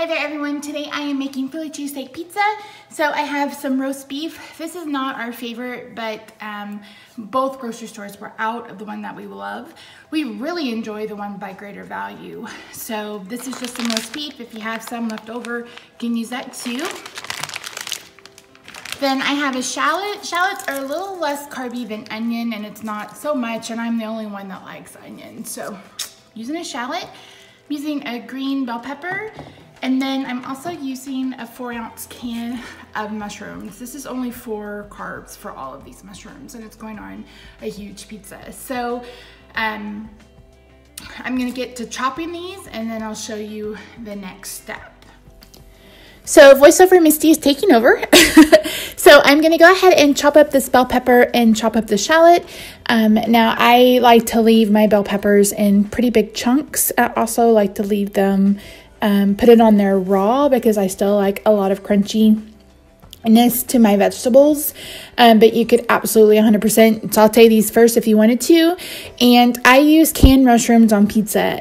Hi there everyone, today I am making Philly Cheesesteak Pizza. So I have some roast beef. This is not our favorite, but both grocery stores were out of the one that we love. We really enjoy the one by Greater Value. So this is just some roast beef. If you have some left over, you can use that too. Then I have a shallot. Shallots are a little less carby than onion, and it's not so much, and I'm the only one that likes onion. So using a shallot, I'm using a green bell pepper, and then I'm also using a 4-ounce can of mushrooms. This is only 4 carbs for all of these mushrooms, and it's going on a huge pizza. So I'm gonna get to chopping these, and then I'll show you the next step. So voiceover Misty is taking over. So I'm gonna go ahead and chop up this bell pepper and chop up the shallot. Now I like to leave my bell peppers in pretty big chunks. I also like to leave them, put it on there raw because I still like a lot of crunchiness to my vegetables. But you could absolutely 100% saute these first if you wanted to. And I use canned mushrooms on pizza.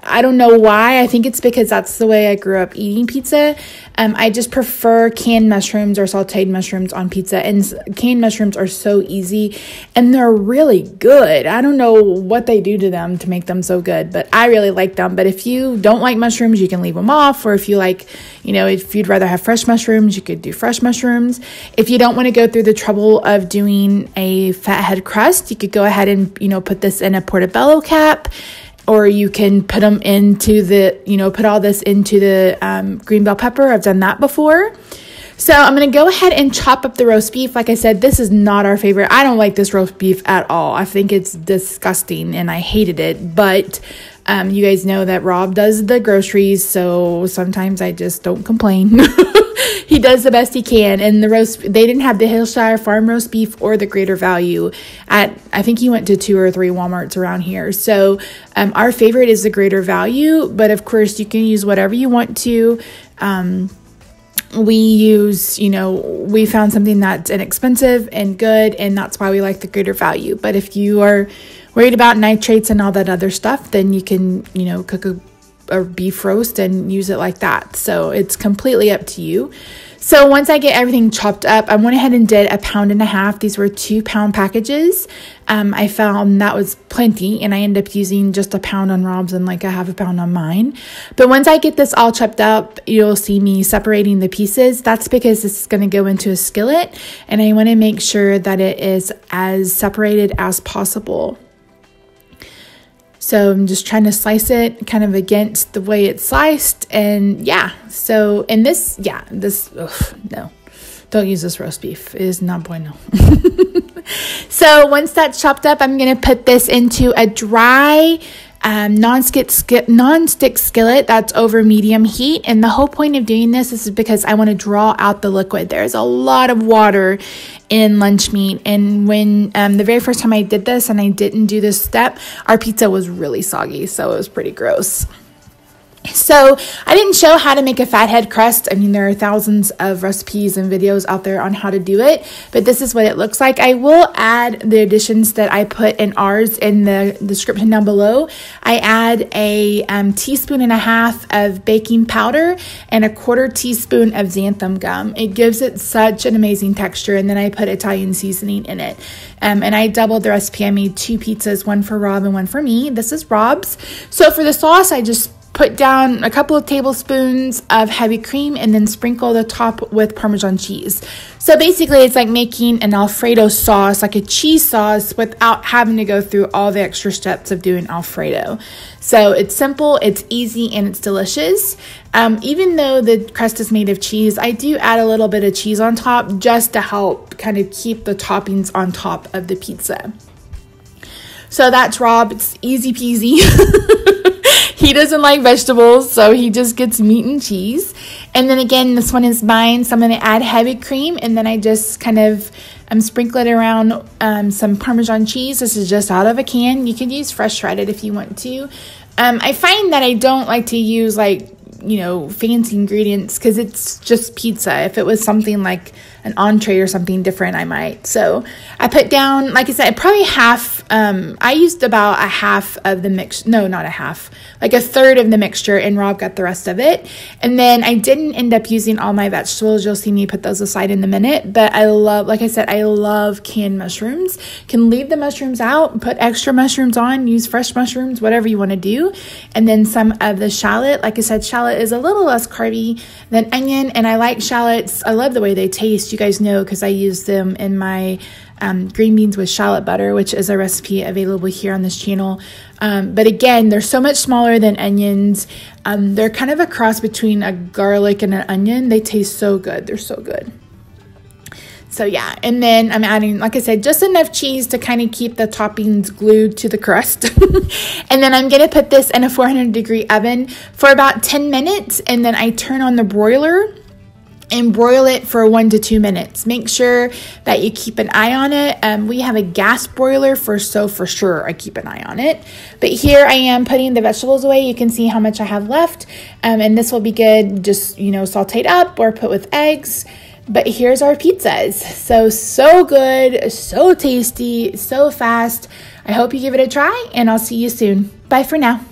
I don't know why. I think it's because that's the way I grew up eating pizza. I just prefer canned mushrooms or sauteed mushrooms on pizza. And canned mushrooms are so easy and they're really good. I don't know what they do to them to make them so good, but I really like them. But if you don't like mushrooms, you can leave them off. Or if you like, if you'd rather have fresh mushrooms, you could do fresh mushrooms. If you don't want to go through the trouble of doing a fathead crust, you could go ahead and, put this in a portobello cap. Or you can put them into put all this into the green bell pepper. I've done that before. So I'm going to go ahead and chop up the roast beef. Like I said, this is not our favorite. I don't like this roast beef at all. I think it's disgusting and I hated it. But you guys know that Rob does the groceries, so sometimes I just don't complain. He does the best he can. And they didn't have the Hillshire Farm roast beef or the Greater Value I think he went to 2 or 3 Walmarts around here. So our favorite is the Greater Value, but of course you can use whatever you want to. We found something that's inexpensive and good, and that's why we like the Greater Value. But if you are worried about nitrates and all that other stuff, then you can, cook a beef roast and use it like that. So it's completely up to you. So once I get everything chopped up, I went ahead and did 1.5 pounds. These were 2-pound packages. I found that was plenty, and I ended up using just 1 pound on Rob's and like 1/2 pound on mine. But once I get this all chopped up, you'll see me separating the pieces. That's because this is going to go into a skillet, and I want to make sure that it is as separated as possible. So I'm just trying to slice it kind of against the way it's sliced. And yeah, so in this, no, don't use this roast beef. It is not bueno. So once that's chopped up, I'm going to put this into a dry non-stick skillet that's over medium heat. And the whole point of doing this is because I want to draw out the liquid. There's a lot of water in lunch meat, and when the very first time I did this and I didn't do this step, our pizza was really soggy, so it was pretty gross. So I didn't show how to make a fathead crust. I mean, there are thousands of recipes and videos out there on how to do it, but this is what it looks like. I will add the additions that I put in ours in the description down below. I add a 1.5 teaspoons of baking powder and 1/4 teaspoon of xantham gum. It gives it such an amazing texture, and then I put Italian seasoning in it. And I doubled the recipe. I made 2 pizzas, one for Rob and one for me. This is Rob's. So for the sauce, I just put down a couple of tablespoons of heavy cream and then sprinkle the top with Parmesan cheese. So basically it's like making an Alfredo sauce, like a cheese sauce, without having to go through all the extra steps of doing Alfredo. So it's simple, it's easy, and it's delicious. Even though the crust is made of cheese, I do add a little bit of cheese on top just to help kind of keep the toppings on top of the pizza. So that's Rob. It's easy peasy. He doesn't like vegetables, so he just gets meat and cheese. And then again, this one is mine, so I'm going to add heavy cream, and then I just kind of sprinkle it around some Parmesan cheese. This is just out of a can. You could use fresh shredded if you want to. I find that I don't like to use fancy ingredients because it's just pizza. If it was something like an entree or something different, I might. So I put down, like I said, probably half. I used about a half of the mix. No, not a half, like a third of the mixture, and Rob got the rest of it. And then I didn't end up using all my vegetables. You'll see me put those aside in a minute. But I love, like I said, I love canned mushrooms. Can leave the mushrooms out, put extra mushrooms on, use fresh mushrooms, whatever you want to do. And then some of the shallot. Like I said, shallot is a little less carby than onion, and I like shallots. I love the way they taste. You guys know, because I use them in my green beans with shallot butter, which is a recipe available here on this channel. But again, they're so much smaller than onions. They're kind of a cross between a garlic and an onion. They taste so good. They're so good. So yeah, and then I'm adding, like I said, just enough cheese to kind of keep the toppings glued to the crust. And then I'm going to put this in a 400-degree oven for about 10 minutes. And then I turn on the broiler and broil it for 1 to 2 minutes. Make sure that you keep an eye on it. We have a gas broiler, so for sure I keep an eye on it. But here I am putting the vegetables away. You can see how much I have left. And this will be good, just, sauteed up or put with eggs. But here's our pizzas. So good, so tasty, so fast. I hope you give it a try, and I'll see you soon. Bye for now.